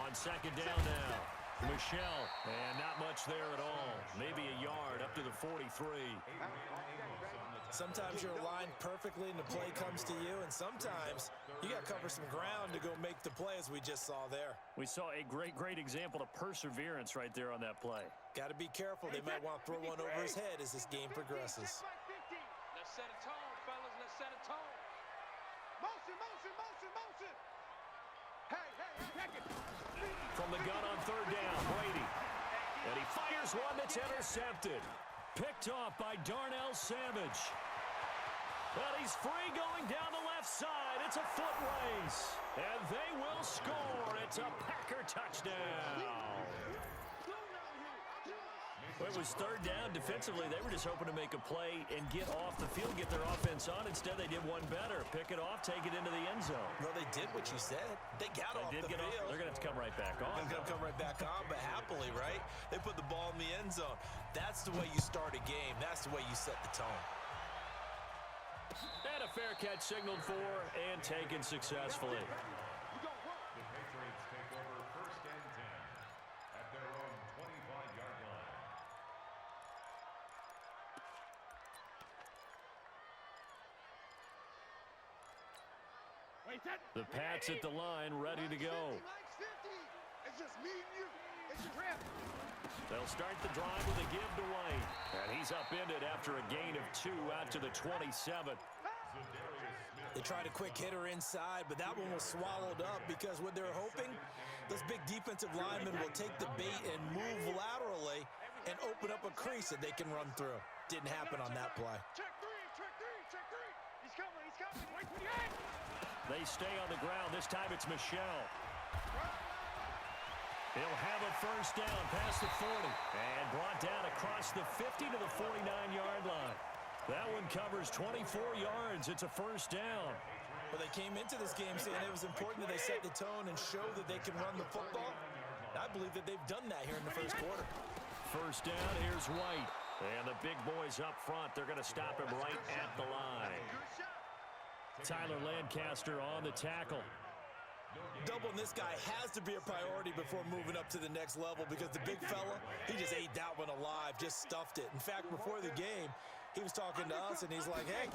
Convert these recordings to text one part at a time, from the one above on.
On second down now. Michelle, and not much there at all. Maybe a yard up to the 43. Sometimes you're aligned perfectly and the play comes to you, and sometimes you got to cover some ground to go make the play, as we just saw there. We saw a great example of perseverance right there on that play. Got to be careful. They might want to throw one over his head as this game progresses. Let's set a tone, fellas. Let's set a tone. Motion. From the gun on third down, Brady. And he fires one that's intercepted. Picked off by Darnell Savage. Well, he's free going down the left side. It's a foot race. And they will score. It's a Packer touchdown. Well, it was third down. Defensively, they were just hoping to make a play and get off the field, get their offense on. Instead, they did one better. Pick it off, take it into the end zone. Well, they did what you said. They got off the field. They're going to have to come right back on. They're going to come right back on, but happily, right? They put the ball in the end zone. That's the way you start a game. That's the way you set the tone. And a fair catch signaled for and taken successfully. The Patriots take over first and 10 at their own 25-yard line. The Pats at the line, ready to go. It's just me and you. It's your trap. They'll start the drive with a give to White. And he's upended after a gain of 2 out to the 27. They tried a quick hitter inside, but that one was swallowed up because what they're hoping, those big defensive linemen will take the bait and move laterally and open up a crease that they can run through. Didn't happen on that play. Check three. He's coming. Wait for the end. They stay on the ground. This time it's Michelle. He'll have a first down past the 40 and brought down across the 50 to the 49-yard line. That one covers 24 yards. It's a first down. Well, they came into this game saying it was important that they set the tone and show that they can run the football. I believe that they've done that here in the first quarter. First down, here's White. And the big boys up front, they're going to stop him right at the line. Tyler Lancaster on the tackle. Doubling this guy has to be a priority before moving up to the next level because the big fella, he just ate that one alive, just stuffed it. In fact, before the game, he was talking to us, and he's like, hey,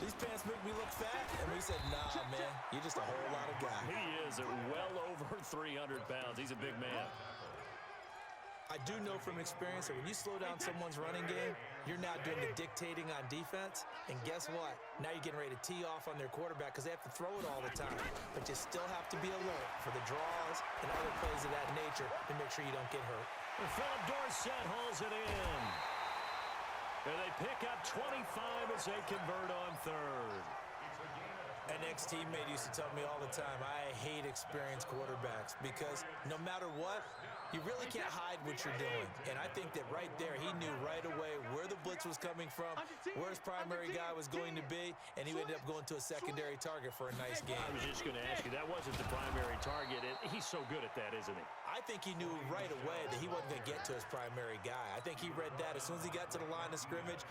these pants make me look fat. And we said, nah, man, you're just a whole lot of guy. He is at well over 300 pounds. He's a big man. I do know from experience that when you slow down someone's running game, you're now doing the dictating on defense. And guess what? Now you're getting ready to tee off on their quarterback because they have to throw it all the time. But you still have to be alert for the draws and other plays of that nature to make sure you don't get hurt. And Philip Dorsett hauls it in. And they pick up 25 as they convert on third. An ex-teammate used to tell me all the time, I hate experienced quarterbacks because no matter what, you really can't hide what you're doing. And I think that right there, he knew right away where the blitz was coming from, where his primary guy was going to be, and he ended up going to a secondary target for a nice game. I was just going to ask you, that wasn't the primary target. He's so good at that, isn't he? I think he knew right away that he wasn't going to get to his primary guy. I think he read that as soon as he got to the line of scrimmage,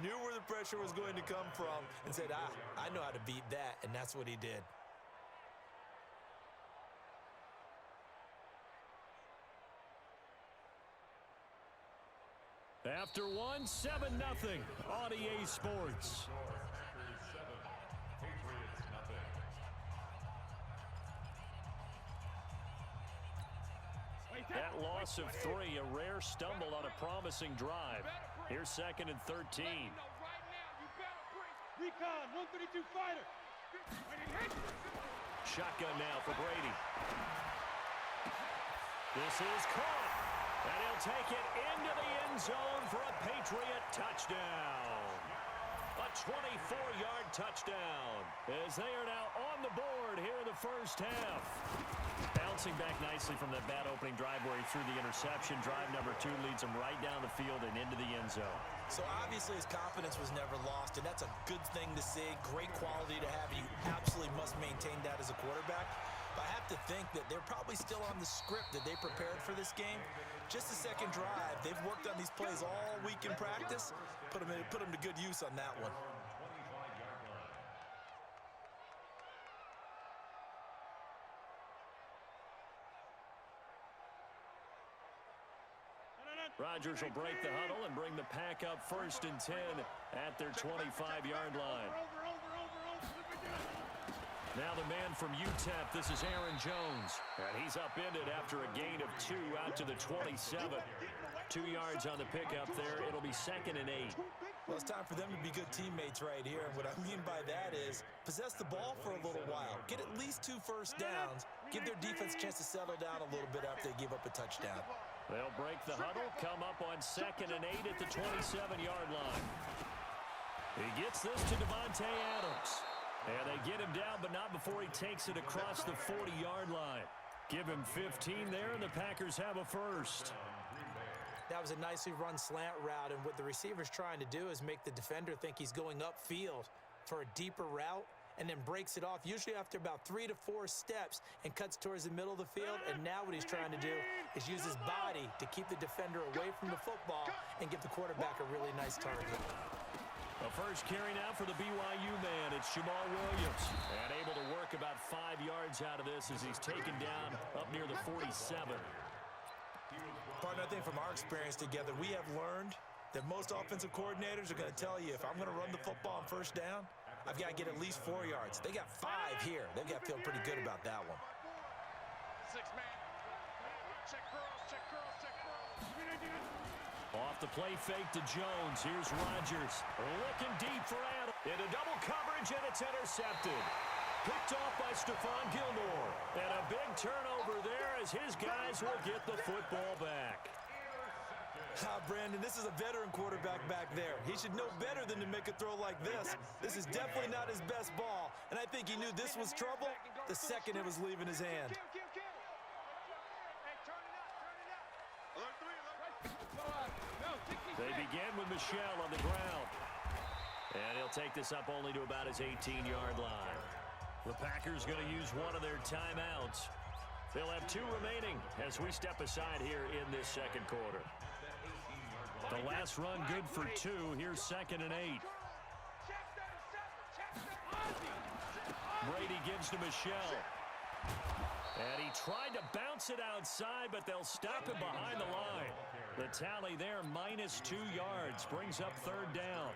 knew where the pressure was going to come from, and said, I know how to beat that. And that's what he did. After one, 7-0 on EA Sports. That loss of 3, a rare stumble on a promising drive. Here's second and 13. Recon, 132 fighter. Shotgun now for Brady. This is caught. And he'll take it into the end zone for a Patriot touchdown. A 24-yard touchdown as they are now on the board here in the first half. Bouncing back nicely from that bad opening drive where he threw the interception. Drive number 2 leads him right down the field and into the end zone. So obviously his confidence was never lost, and that's a good thing to see. Great quality to have. You absolutely must maintain that as a quarterback. But I have to think that they're probably still on the script that they prepared for this game. Just the second drive. They've worked on these plays all week in practice. Put them to good use on that one. Rodgers will break the huddle and bring the pack up 1st and 10 at their 25-yard line. Now the man from UTEP, this is Aaron Jones. And he's upended after a gain of 2 out to the 27. 2 yards on the pickup there. It'll be 2nd and 8. Well, it's time for them to be good teammates right here. And what I mean by that is possess the ball for a little while. Get at least 2 first downs. Give their defense a chance to settle down a little bit after they give up a touchdown. They'll break the huddle, come up on 2nd and 8 at the 27-yard line. He gets this to Devontae Adams. And they get him down, but not before he takes it across the 40-yard line. Give him 15 there, and the Packers have a first. That was a nicely run slant route, and what the receiver's trying to do is make the defender think he's going upfield for a deeper route and then breaks it off, usually after about 3 to 4 steps, and cuts towards the middle of the field. And now what he's trying to do is use his body to keep the defender away from the football and give the quarterback a really nice target. A first carry now for the BYU man. It's Jamal Williams. And able to work about 5 yards out of this as he's taken down up near the 47. Partner, I think from our experience together, we have learned that most offensive coordinators are going to tell you, if I'm going to run the football on 1st down, I've got to get at least 4 yards. They got 5 here. They've got to feel pretty good about that one. 6-man. Check girls, check girls, check girls. Off the play fake to Jones. Here's Rodgers. Looking deep for Adams. Into double coverage, and it's intercepted. Picked off by Stephon Gilmore. And a big turnover there as his guys will get the football back. Brandon, this is a veteran quarterback back there. He should know better than to make a throw like this. This is definitely not his best ball, and I think he knew this was trouble the second it was leaving his hand. They begin with Michel on the ground. And he'll take this up only to about his 18-yard line. The Packers going to use one of their timeouts. They'll have 2 remaining as we step aside here in this second quarter. The last run good for 2. Here's 2nd and 8. Brady gives to Michel. And he tried to bounce it outside, but they'll stop him behind the line. The tally there, -2 yards, brings up 3rd down.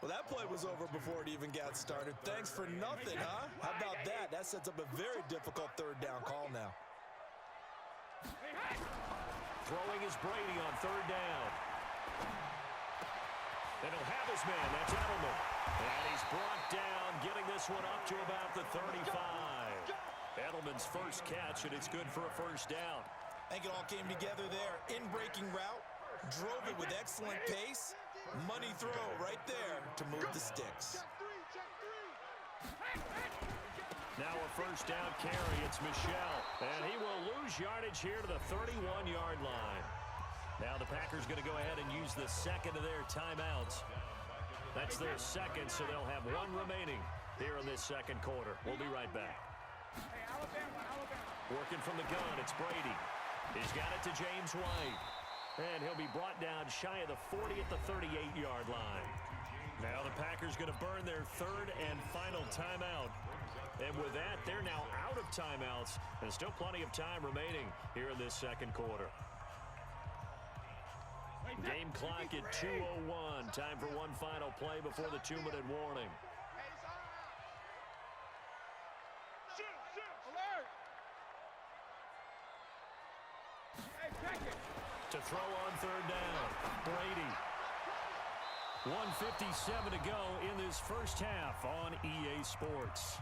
Well, that play was over before it even got started. Thanks for nothing, huh? How about that? That sets up a very difficult 3rd down call now. Throwing is Brady on 3rd down. And he'll have his man. That's Edelman. And he's brought down, getting this one up to about the 35. Edelman's first catch, and it's good for a 1st down. I think it all came together there. In-breaking route, drove it with excellent pace. Money throw right there to move the sticks. Now a 1st down carry. It's Michel. And he will lose yardage here to the 31-yard line. Now the Packers going to go ahead and use the 2nd of their timeouts. That's their 2nd, so they'll have 1 remaining here in this 2nd quarter. We'll be right back. Working from the gun, it's Brady. He's got it to James White. And he'll be brought down shy of the 40 at the 38-yard line. Now the Packers going to burn their 3rd and final timeout. And with that, they're now out of timeouts. There's still plenty of time remaining here in this 2nd quarter. Game clock at 2:01. Time for one final play before the 2-minute warning. To throw on 3rd down. Brady. 1:57 to go in this first half on EA Sports.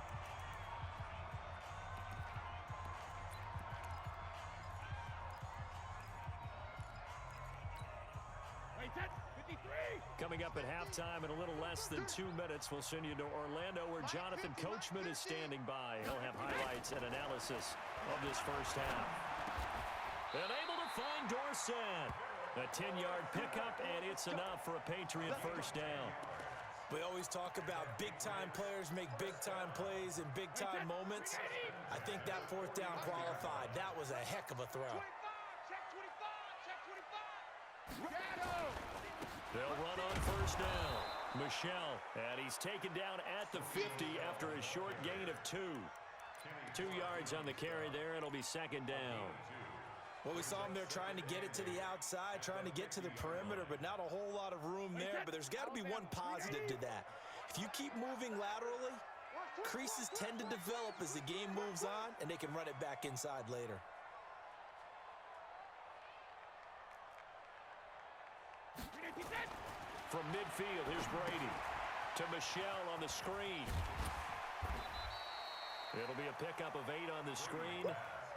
Coming up at halftime in a little less than 2 minutes, we'll send you to Orlando where Jonathan Coachman is standing by. He'll have highlights and analysis of this first half. And able to find Dorsett. A 10-yard pickup, and it's enough for a Patriot 1st down. We always talk about big-time players make big-time plays in big-time moments. I think that 4th down qualified. That was a heck of a throw. They'll run on 1st down. Michel, and he's taken down at the 50 after a short gain of 2. 2 yards on the carry there. It'll be 2nd down. Well, we saw him there trying to get it to the outside, trying to get to the perimeter, but not a whole lot of room there. But there's got to be one positive to that. If you keep moving laterally, creases tend to develop as the game moves on, and they can run it back inside later. From midfield, here's Brady. To Michelle on the screen. It'll be a pickup of 8 on the screen,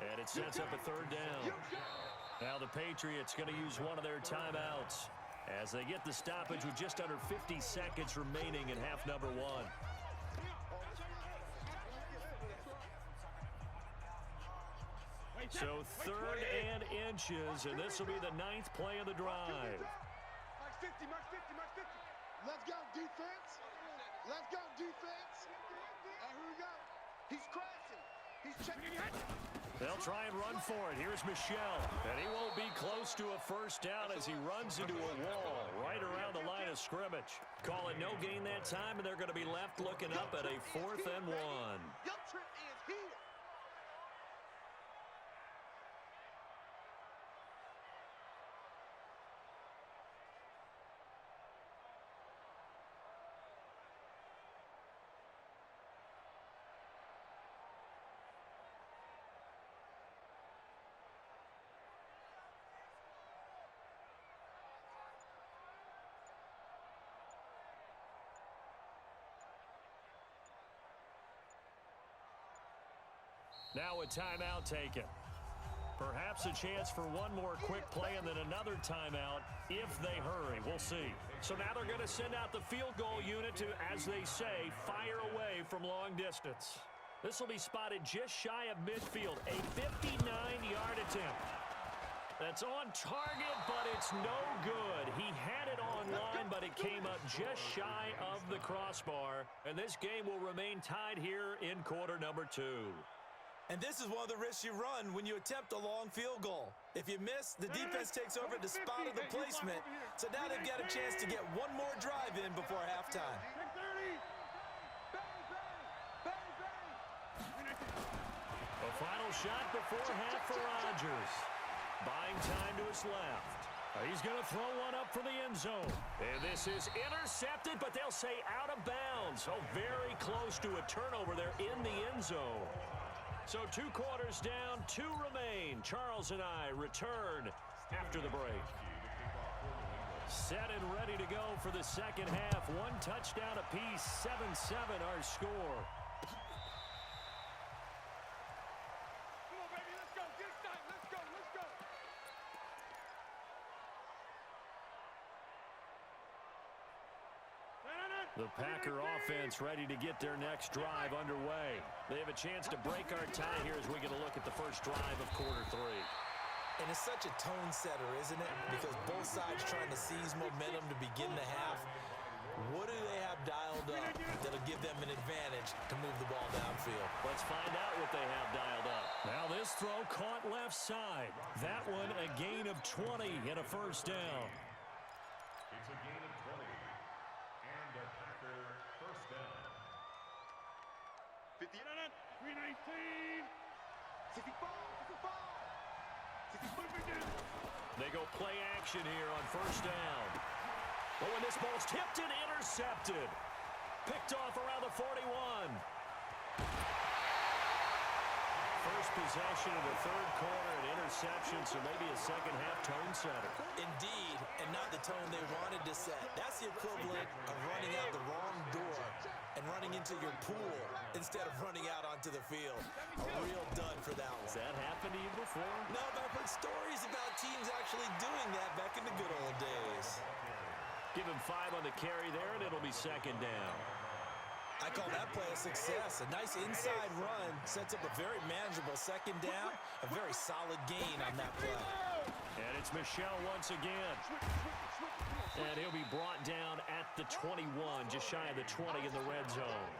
and it sets up a third down. Now the Patriots going to use one of their timeouts as they get the stoppage with just under 50 seconds remaining in half number 1. So 3rd and inches, and this will be the 9th play of the drive. Max 50, Max 50, Max 50. Let's go, defense. Let's go, defense. And here we go. He's crashing. He's checking it. They'll try and run for it. Here's Michelle. And he won't be close to a first down as he runs into a wall right around the line of scrimmage. Call it no gain that time, and they're going to be left looking up at a 4th and 1. Your trip is here. Now a timeout taken. Perhaps a chance for one more quick play and then another timeout if they hurry. We'll see. So now they're going to send out the field goal unit to, as they say, fire away from long distance. This will be spotted just shy of midfield. A 59-yard attempt. That's on target, but it's no good. He had it online, but it came up just shy of the crossbar. And this game will remain tied here in quarter number 2. And this is one of the risks you run when you attempt a long field goal. If you miss, the defense takes over the spot of the placement. So now they've got a chance to get one more drive in before halftime. A final shot before half for Rodgers. Buying time to his left. He's going to throw one up for the end zone. And this is intercepted, but they'll say out of bounds. So very close to a turnover there in the end zone. So 2 quarters down, 2 remain. Charles and I return after the break. Set and ready to go for the second half. 1 touchdown apiece, 7-7 our score. Come on, baby, let's go. Get it done. Let's go, let's go. The Packer offense ready to get their next drive underway. They have a chance to break our tie here as we get a look at the first drive of quarter 3. And it's such a tone setter, isn't it? Because both sides trying to seize momentum to begin the half. What do they have dialed up that'll give them an advantage to move the ball downfield? Let's find out what they have dialed up. Now this throw caught left side. That one a gain of 20 and a first down. It's a gain of 20 and a Packer first down. 50, 319, 65. They go play action here on first down. Oh, and this ball's tipped and intercepted. Picked off around the 41. First possession of the third quarter, an interception, so maybe a second half tone setter. Indeed, and not the tone they wanted to set. That's the equivalent of running out the wrong door and running into your pool instead of running out onto the field. A real dud for that one. Has that happened to you before? No, but I've heard stories about teams actually doing that back in the good old days. Give him 5 on the carry there, and it'll be second down. I call that play a success. A nice inside run sets up a very manageable second down. A very solid gain on that play. And it's Michelle once again. And he'll be brought down at the 21, just shy of the 20 in the red zone.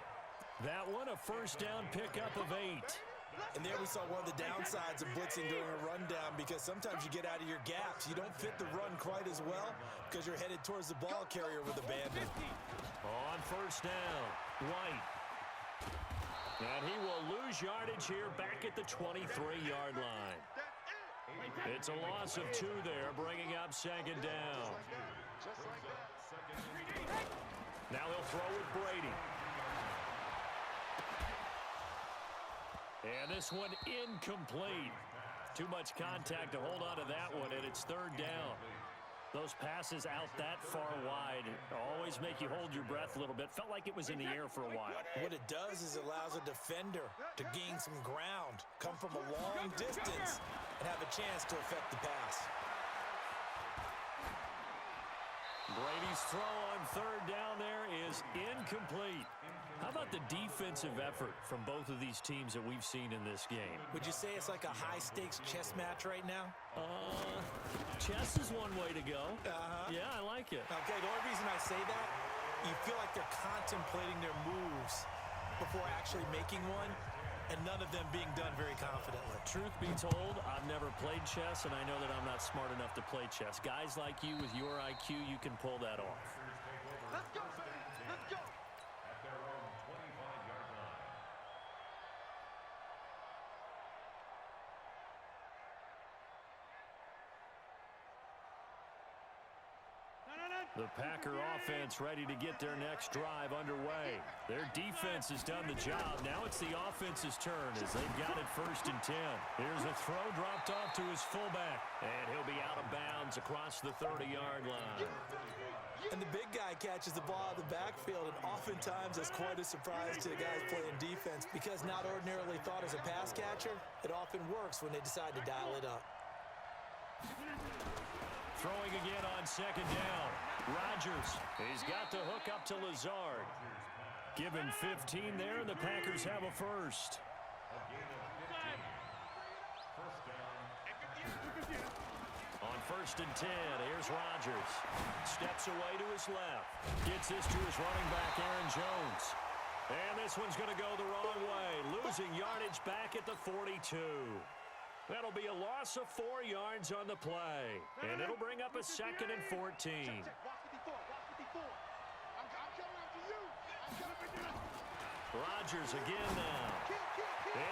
That one, a first down pickup of 8. And there we saw one of the downsides of blitzing during a rundown, because sometimes you get out of your gaps. You don't fit the run quite as well because you're headed towards the ball carrier with abandon. On first down, White. And he will lose yardage here back at the 23-yard line. It's a loss of 2 there, bringing up second down. Just like that. Now he'll throw with Brady. And this one incomplete. Too much contact to hold on to that one, and it's third down. Those passes out that far wide always make you hold your breath a little bit. Felt like it was in the air for a while. What it does is it allows a defender to gain some ground, come from a long distance, and have a chance to affect the pass. Brady's throw on third down there is incomplete. How about the defensive effort from both of these teams that we've seen in this game? Would you say it's like a high-stakes chess match right now? Chess is one way to go. Yeah, I like it. Okay, the only reason I say that, you feel like they're contemplating their moves before actually making one, and none of them being done very confidently. Truth be told, I've never played chess, and I know that I'm not smart enough to play chess. Guys like you with your IQ, you can pull that off. Let's go, baby. Let's go. At their own 25-yard line. The Packer offense ready to get their next drive underway. Their defense has done the job. Now it's the offense's turn as they've got it 1st and 10. Here's a throw dropped off to his fullback, and he'll be out of bounds across the 30-yard line. And the big guy catches the ball out of the backfield, and oftentimes that's quite a surprise to the guys playing defense because not ordinarily thought as a pass catcher, it often works when they decide to dial it up. Throwing again on second down. Rodgers, he's got the hook up to Lazard. Give him 15 there, and the Packers have a first. On 1st and 10, here's Rodgers. Steps away to his left. Gets this to his running back, Aaron Jones. And this one's going to go the wrong way. Losing yardage back at the 42. That'll be a loss of 4 yards on the play. And it'll bring up a 2nd and 14. Watch 54. Watch 54. I'm coming after you. I'm coming after you. Rodgers again now.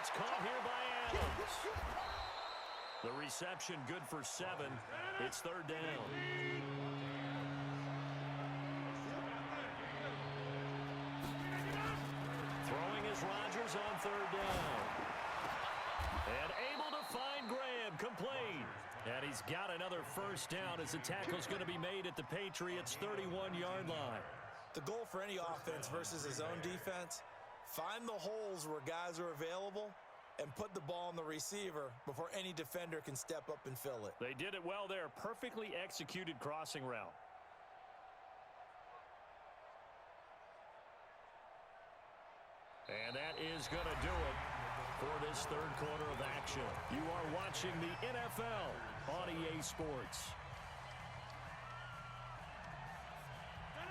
It's caught here by Adams. The reception good for 7. It's third down. Throwing is Rodgers on third down. And able to find Graham, complete. And he's got another first down as the tackle's going to be made at the Patriots' 31-yard line. The goal for any offense versus his own defense, find the holes where guys are available and put the ball on the receiver before any defender can step up and fill it. They did it well there. Perfectly executed crossing route. And that is going to do it for this third quarter of action. You are watching the NFL on EA Sports.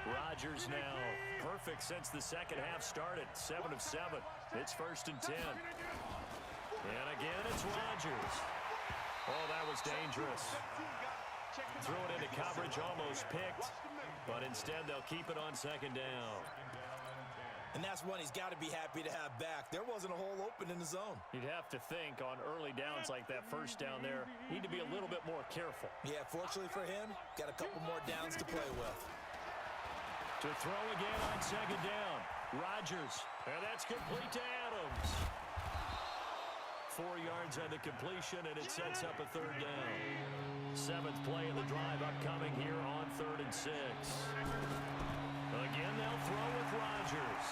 Rodgers now perfect since the second half started. 7 of 7. It's 1st and 10. And again, it's Rodgers. Oh, that was dangerous. Threw it into coverage, almost picked. But instead, they'll keep it on second down. And that's one he's got to be happy to have back. There wasn't a hole open in the zone. You'd have to think on early downs like that first down there, need to be a little bit more careful. Yeah, fortunately for him, got a couple more downs to play with. To throw again on second down. Rodgers, and that's complete to Adams. 4 yards on the completion, and it sets up a third down. 7th play of the drive upcoming here on 3rd and 6. Again, they'll throw with Rodgers.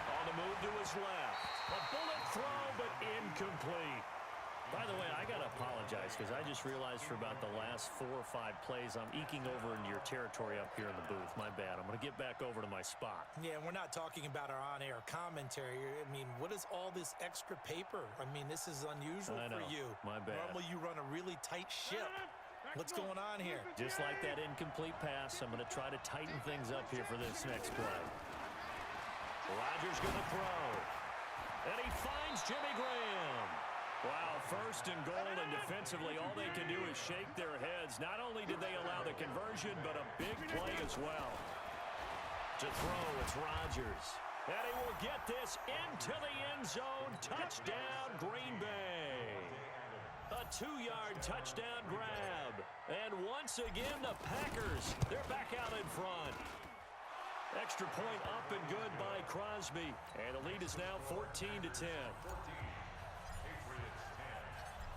On the move to his left. A bullet throw, but incomplete. By the way, I got to apologize because I just realized for about the last 4 or 5 plays, I'm eking over into your territory up here in the booth. My bad. I'm going to get back over to my spot. Yeah, we're not talking about our on-air commentary. I mean, what is all this extra paper? I mean, this is unusual for you. My bad. Normally, you run a really tight ship. What's going on here? Just like that incomplete pass, I'm going to try to tighten things up here for this next play. Rodgers going to throw. And he finds Jimmy Graham. Wow, 1st and goal, and defensively, all they can do is shake their heads. Not only did they allow the conversion, but a big play as well. To throw, it's Rodgers. And he will get this into the end zone. Touchdown, Green Bay. A 2-yard touchdown grab. And once again, the Packers, they're back out in front. Extra point up and good by Crosby. And the lead is now 14-10.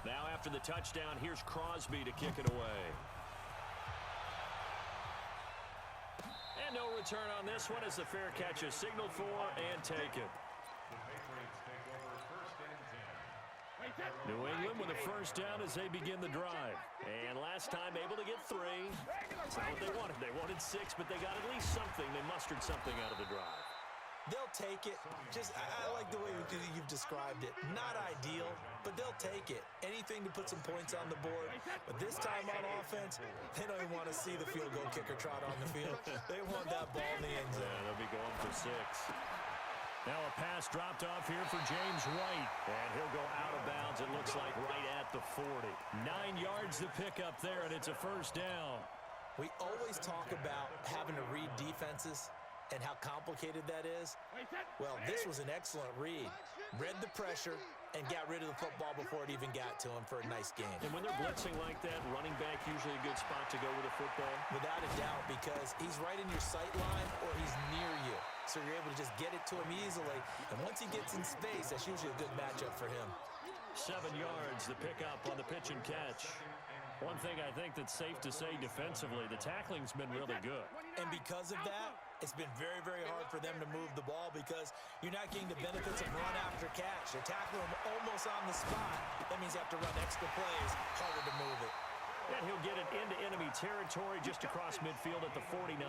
Now after the touchdown, here's Crosby to kick it away. And no return on this one as the fair catch is signaled for and taken. New England with a first down as they begin the drive. And last time able to get 3. That's not what they wanted. They wanted 6, but they got at least something. They mustered something out of the drive. They'll take it. I like the way you've described it. Not ideal, but they'll take it. Anything to put some points on the board. But this time on offense, they don't even want to see the field goal kicker trot on the field. They want that ball in the end zone. Yeah, they'll be going for 6. Now a pass dropped off here for James White. And he'll go out of bounds, it looks like, right at the 40. 9 yards to pick up there, and it's a first down. We always talk about having to read defenses and how complicated that is. Well, this was an excellent read. Read the pressure and got rid of the football before it even got to him for a nice game. And when they're blitzing like that, running back usually a good spot to go with a football? Without a doubt, because he's right in your sight line or he's near you. So you're able to just get it to him easily. And once he gets in space, that's usually a good matchup for him. 7 yards, the pickup on the pitch and catch. One thing I think that's safe to say defensively, the tackling's been really good. And because of that, it's been very, very hard for them to move the ball because you're not getting the benefits of run after catch. They're tackling him almost on the spot. That means you have to run extra plays, harder to move it. And he'll get it into enemy territory just across midfield at the 49.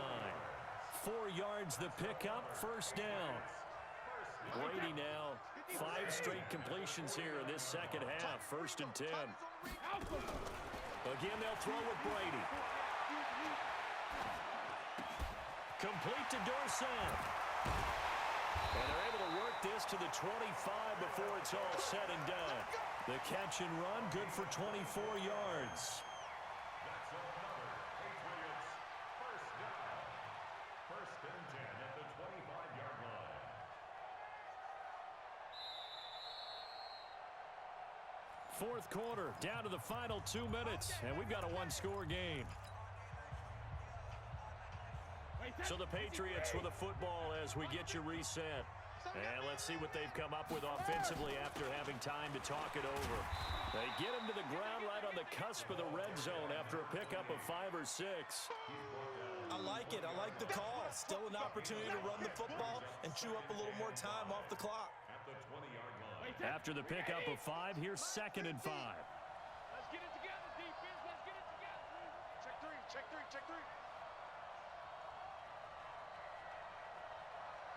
4 yards the pickup, first down. Brady now, 5 straight completions here in this second half, 1st and 10. Again, they'll throw with Brady. Complete to Dorsett. And they're able to work this to the 25 before it's all said and done. The catch and run, good for 24 yards. That's another Patriots first down. 1st and 10 at the 25-yard line. Fourth quarter, down to the final 2 minutes, and we've got a 1-score game. So the Patriots with a football as we get you reset. And let's see what they've come up with offensively after having time to talk it over. They get him to the ground right on the cusp of the red zone after a pickup of 5 or 6. I like it. I like the call. Still an opportunity to run the football and chew up a little more time off the clock. At the 20-yard line. After the pickup of 5, here's 2nd and 5. Let's get it together, defense. Let's get it together. Check 3, check 3, check 3.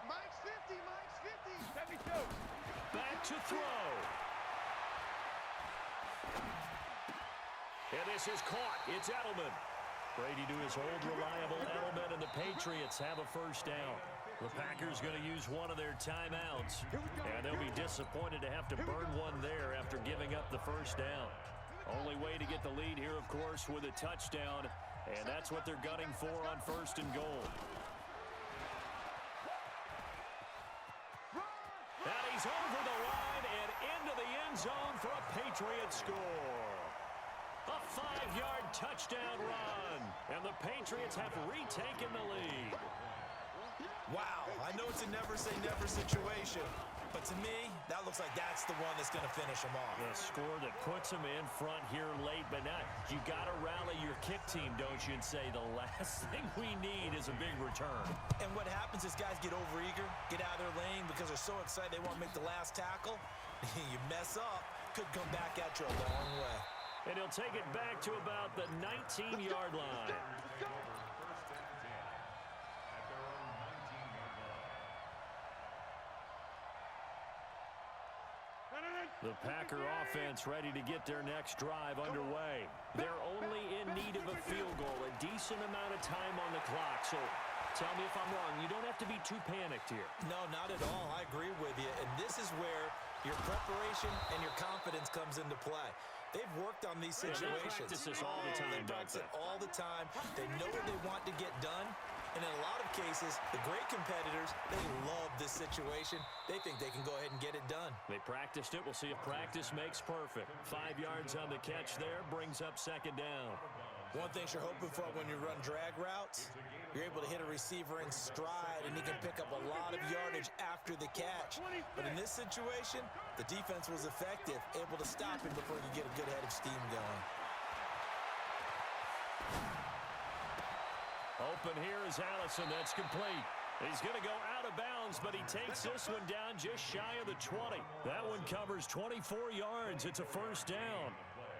Mike's 50, Mike's 50. 72. Back to throw. And this is caught. It's Edelman. Brady to his old reliable Edelman, and the Patriots have a first down. The Packers going to use one of their timeouts, and they'll be disappointed to have to burn one there after giving up the first down. Only way to get the lead here, of course, with a touchdown, and that's what they're gunning for on 1st and goal. And he's over the line and into the end zone for a Patriots score. A 5-yard touchdown run, and the Patriots have retaken the lead. Wow, I know it's a never-say-never situation, but to me, that looks like that's the one that's going to finish them off. A score that puts them in front here late, but not. You got to rally your kick team, don't you, and say the last thing we need is a big return. And what happens is guys get overeager, get out of their lane because they're so excited they want to make the last tackle. You mess up, could come back at you a long way. And he'll take it back to about the 19-yard line. The Packer offense ready to get their next drive underway. They're only in need of a field goal, a decent amount of time on the clock. So tell me if I'm wrong. You don't have to be too panicked here. No, not at all. I agree with you. And this is where your preparation and your confidence comes into play. They've worked on these Yeah, situations. they practice this all the time, They practice it all the time. They know what they want to get done. And in a lot of cases, the great competitors, they love this situation. They think they can go ahead and get it done. They practiced it. We'll see if practice makes perfect. 5 yards on the catch there, brings up second down. One thing you're hoping for when you run drag routes, you're able to hit a receiver in stride, and he can pick up a lot of yardage after the catch. But in this situation, the defense was effective, able to stop him before he could get a good head of steam going. Open here is Allison. That's complete. He's going to go out of bounds, but he takes this one down just shy of the 20. That one covers 24 yards. It's a first down.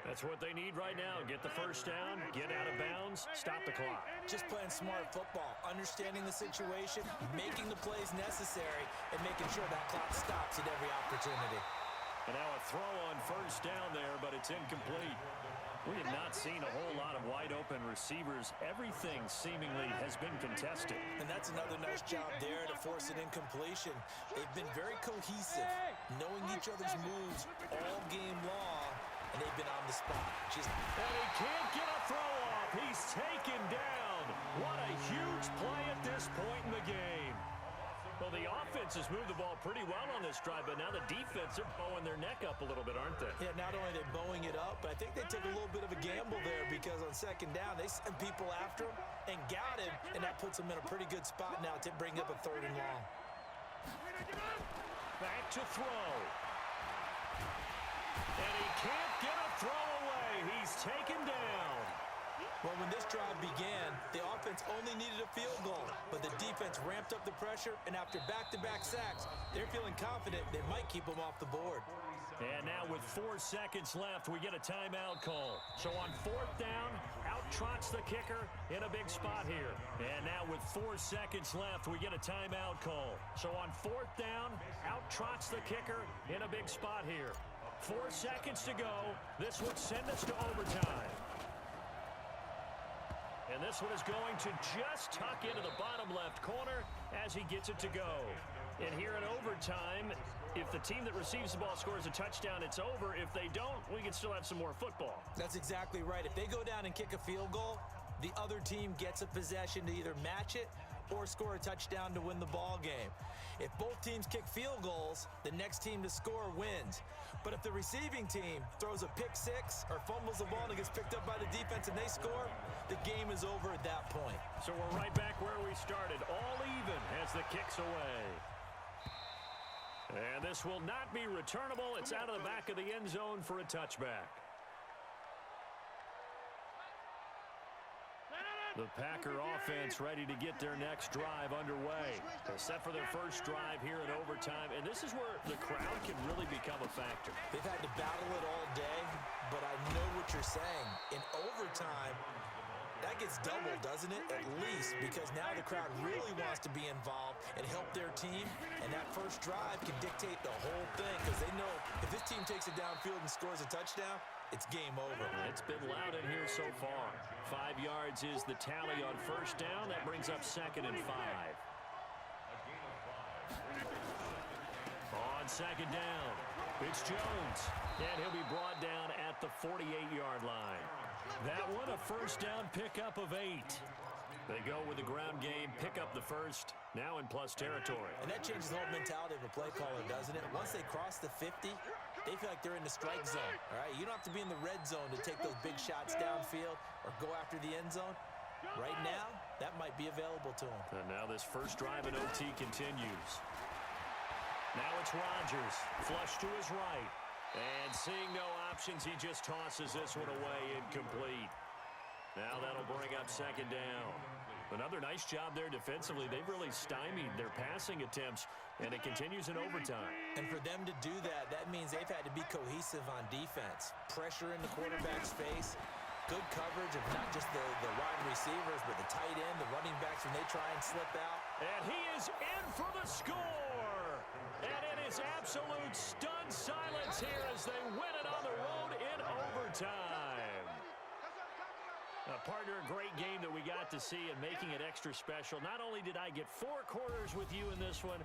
That's what they need right now. Get the first down, get out of bounds, stop the clock. Just playing smart football, understanding the situation, making the plays necessary, and making sure that clock stops at every opportunity. And now a throw on first down there, but it's incomplete. We have not seen a whole lot of wide-open receivers. Everything seemingly has been contested. And that's another nice job there to force an incompletion. They've been very cohesive, knowing each other's moves all game long, and they've been on the spot. And he can't get a throw off. He's taken down. What a huge play at this point in the game. Well, the offense has moved the ball pretty well on this drive, but now the defense, they're bowing their neck up a little bit, aren't they? Yeah, not only are they bowing it up, but I think they took a little bit of a gamble there because on second down, they sent people after him and got him, and that puts them in a pretty good spot now to bring up a 3rd and long. Back to throw. And he can't get a throw away. He's taken down. Well, when this drive began, the offense only needed a field goal, but the defense ramped up the pressure, and after back-to-back sacks, they're feeling confident they might keep them off the board. And now with 4 seconds left, we get a timeout call. So on 4th down, out trots the kicker in a big spot here. And now with 4 seconds left, we get a timeout call. So on 4th down, out trots the kicker in a big spot here. 4 seconds to go. This would send us to overtime. And this one is going to just tuck into the bottom left corner as he gets it to go. And here in overtime, if the team that receives the ball scores a touchdown, it's over. If they don't, we can still have some more football. That's exactly right. If they go down and kick a field goal, the other team gets a possession to either match it or score a touchdown to win the ball game. If both teams kick field goals, the next team to score wins. But if the receiving team throws a pick six or fumbles the ball and it gets picked up by the defense and they score, the game is over at that point. So we're right back where we started, all even as the kick's away. And this will not be returnable. It's out of the back of the end zone for a touchback. The Packer offense ready to get their next drive underway. They're set for their first drive here in overtime, and this is where the crowd can really become a factor. They've had to battle it all day, but I know what you're saying. In overtime, that gets doubled, doesn't it? At least, because now the crowd really wants to be involved and help their team, and that first drive can dictate the whole thing because they know if this team takes it downfield and scores a touchdown, it's game over. It's been loud in here so far. 5 yards is the tally on first down. That brings up 2nd and 5. On 2nd down, it's Jones. And he'll be brought down at the 48-yard line. That one, a first down pickup of 8. They go with the ground game, pick up the first, now in plus territory. And that changes the whole mentality of a play caller, doesn't it? Once they cross the 50, they feel like they're in the strike zone, all right? You don't have to be in the red zone to take those big shots downfield or go after the end zone. Right now, that might be available to them. And now this first drive in OT continues. Now it's Rodgers, flush to his right. And seeing no options, he just tosses this one away, incomplete. Now that'll bring up 2nd down. Another nice job there defensively. They've really stymied their passing attempts, and it continues in overtime. And for them to do that, that means they've had to be cohesive on defense. Pressure in the quarterback's face, good coverage of not just the wide receivers, but the tight end, the running backs when they try and slip out. And he is in for the score. And it is absolute stunned silence here as they win it on the road in overtime. Partner, a great game that we got to see and making it extra special. Not only did I get 4 quarters with you in this one,